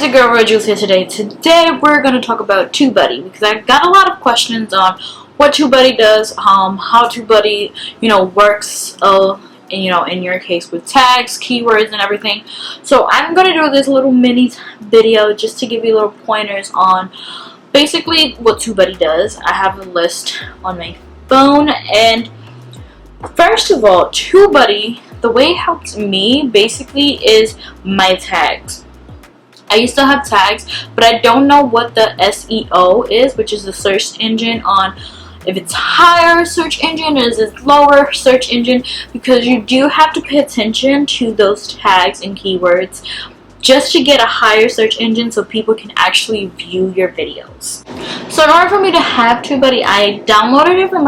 guys, your girl Jules here today. Today we're going to talk about TubeBuddy because I got a lot of questions on what TubeBuddy does, how TubeBuddy, works, in your case with tags, keywords, and everything. So I'm going to do this little mini video just to give you little pointers on basically what TubeBuddy does. I have a list on my phone, and first of all, TubeBuddy, the way it helps me basically is my tags. I used to have tags, but I don't know what the SEO is, which is the search engine on if it's higher search engine or is it lower search engine, because you do have to pay attention to those tags and keywords just to get a higher search engine so people can actually view your videos. So in order for me to have TubeBuddy, I downloaded it from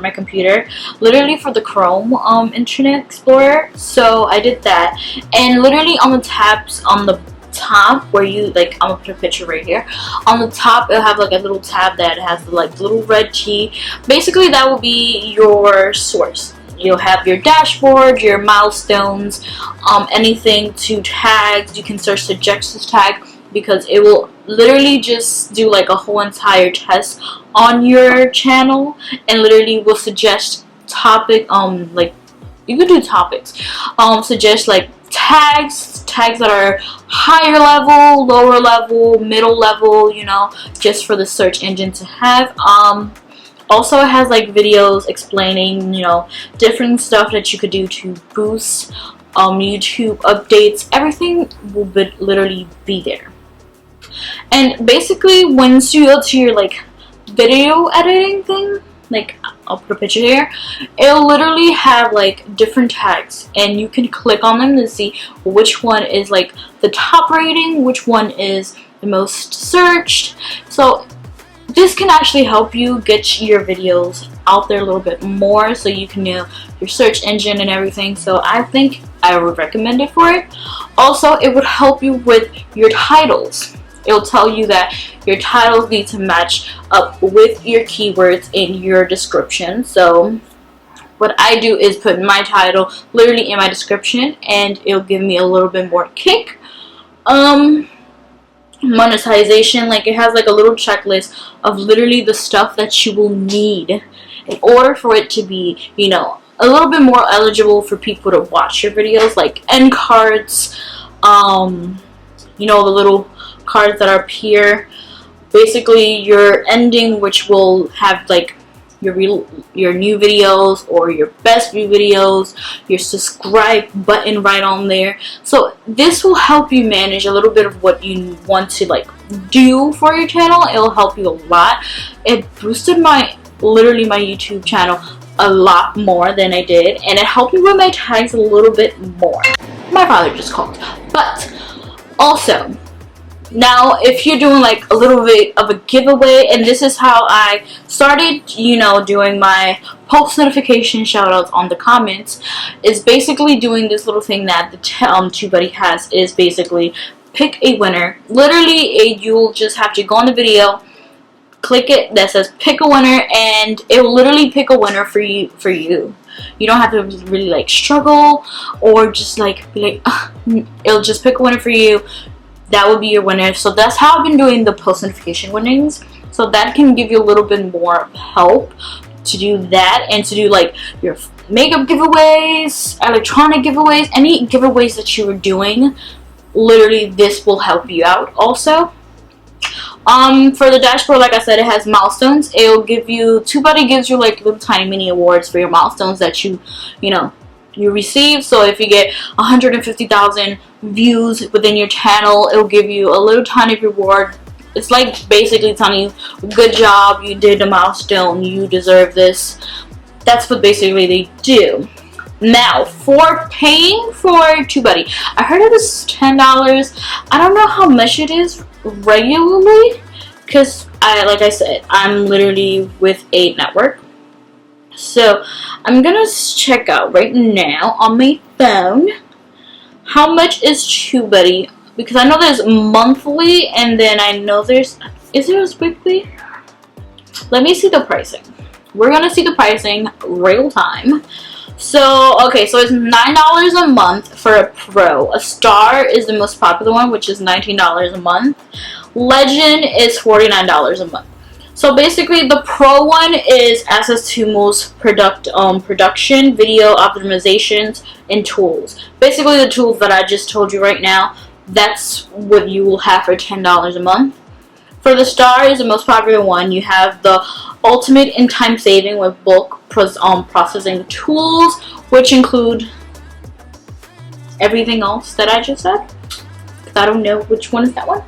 my computer, literally for the Chrome Internet Explorer. So I did that, and literally on the tabs on the top where you I'm gonna put a picture right here. On the top it'll have like a little tab that has the little red key. Basically that will be your source. You'll have your dashboard, your milestones, anything to tags. You can search suggestions tag because it will literally just do like a whole entire test on your channel and literally will suggest topic you can do topics, suggest like tags that are higher level, lower level, middle level, just for the search engine to have. Also it has like videos explaining different stuff that you could do to boost YouTube updates. Everything will literally be there. And basically once you go to your video editing thing, I'll put a picture here, it'll literally have different tags, and you can click on them to see which one is the top rating, which one is the most searched. So this can actually help you get your videos out there a little bit more so you can know your search engine and everything. So I think I would recommend it for it. Also, it would help you with your titles. It'll tell you that your titles need to match up with your keywords in your description. So what I do is put my title literally in my description, and it'll give me a little bit more kick. Monetization, it has a little checklist of literally the stuff that you will need in order for it to be, a little bit more eligible for people to watch your videos, like end cards, the little cards that are up here. Basically your ending, which will have your new videos or your best view videos, your subscribe button right on there. So this will help you manage a little bit of what you want to do for your channel. It'll help you a lot. It boosted literally my YouTube channel a lot more than I did, and it helped me with my tags a little bit more. My father just called. But also, now if you're doing a little bit of a giveaway, and this is how I started doing my post notification shoutouts on the comments, is basically doing this little thing that the TubeBuddy has, is basically pick a winner. Literally you'll just have to go on the video, click it that says pick a winner, and it will literally pick a winner for you. You don't have to really struggle or just be it'll just pick a winner for you. That would be your winner. So that's how I've been doing the post notification winnings. So that can give you a little bit more help to do that, and to do your makeup giveaways, electronic giveaways, any giveaways that you were doing. Literally this will help you out. Also, for the dashboard, like I said, it has milestones. It'll give you, TubeBuddy gives you little tiny mini awards for your milestones that you receive. So if you get 150,000 views within your channel, it'll give you a little tiny reward. It's basically telling you, good job, you did a milestone, you deserve this. That's what basically they do. Now, for paying for TubeBuddy, I heard it was $10. I don't know how much it is regularly, because like I said, I'm literally with a network. So I'm gonna check out right now on my phone how much is TubeBuddy, because I know there's monthly, and then I know is there weekly? Let me see the pricing. We're gonna see the pricing real time. So, okay, so it's $9 a month for a Pro. A Star is the most popular one, which is $19 a month. Legend is $49 a month. So basically, the Pro one is access to most production, video optimizations, and tools. Basically, the tools that I just told you right now, that's what you will have for $10 a month. For the Star is the most popular one. You have the ultimate in time saving with bulk processing tools, which include everything else that I just said. I don't know which one is that one.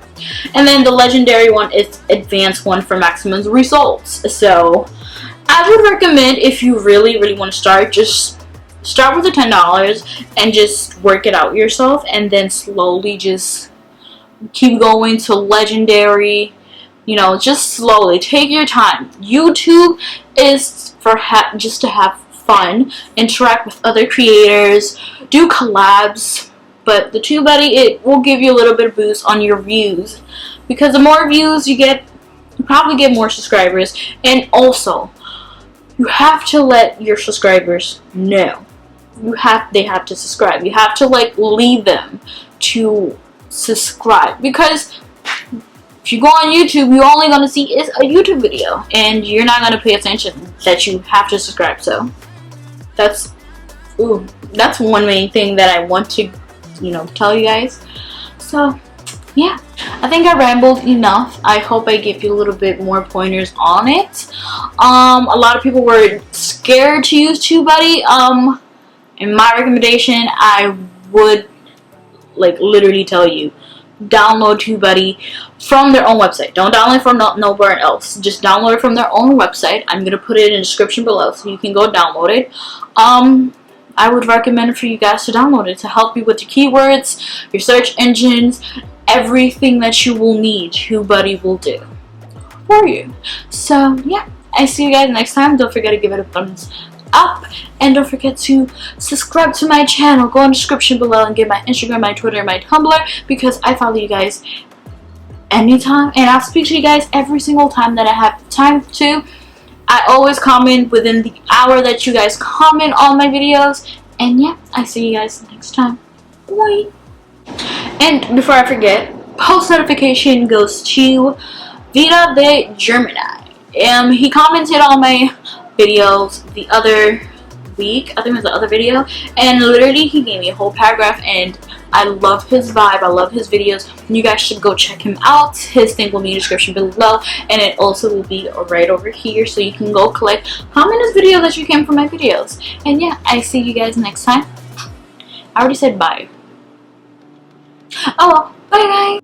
And then the legendary one is advanced one for maximum results. So I would recommend, if you really want to start, just start with the $10 and just work it out yourself, and then slowly just keep going to legendary. You know, just slowly take your time. YouTube is for just to have fun, interact with other creators, do collabs. But the TubeBuddy, it will give you a little bit of boost on your views, because the more views you get, you probably get more subscribers. And also, you have to let your subscribers know. They have to subscribe. You have to lead them to subscribe, because if you go on YouTube, you're only going to see a YouTube video, and you're not going to pay attention that you have to subscribe. So that's one main thing that I want to tell you guys. So yeah, I think I rambled enough. I hope I give you a little bit more pointers on it. A lot of people were scared to use TubeBuddy. In my recommendation, I would literally tell you, download TubeBuddy from their own website. Don't download it from nowhere else. Just download it from their own website. I'm gonna put it in the description below so you can go download it. I would recommend for you guys to download it to help you with your keywords, your search engines, everything that you will need. TubeBuddy will do for you. So yeah, I see you guys next time. Don't forget to give it a thumbs up, and don't forget to subscribe to my channel. Go in the description below and get my Instagram, my Twitter, my Tumblr, because I follow you guys anytime, and I'll speak to you guys every single time that I have time to. I always comment within the hour that you guys comment on my videos. And yeah, I see you guys next time. Bye. And before I forget, post notification goes to Vita de Gemini. He commented on my videos the other week. I think it was the other video, and literally he gave me a whole paragraph, and I love his vibe. I love his videos. You guys should go check him out. His thing will be in the description below, and it also will be right over here, so you can go collect comment his video that you can from my videos. And yeah, I see you guys next time. I already said bye. Oh well, bye guys.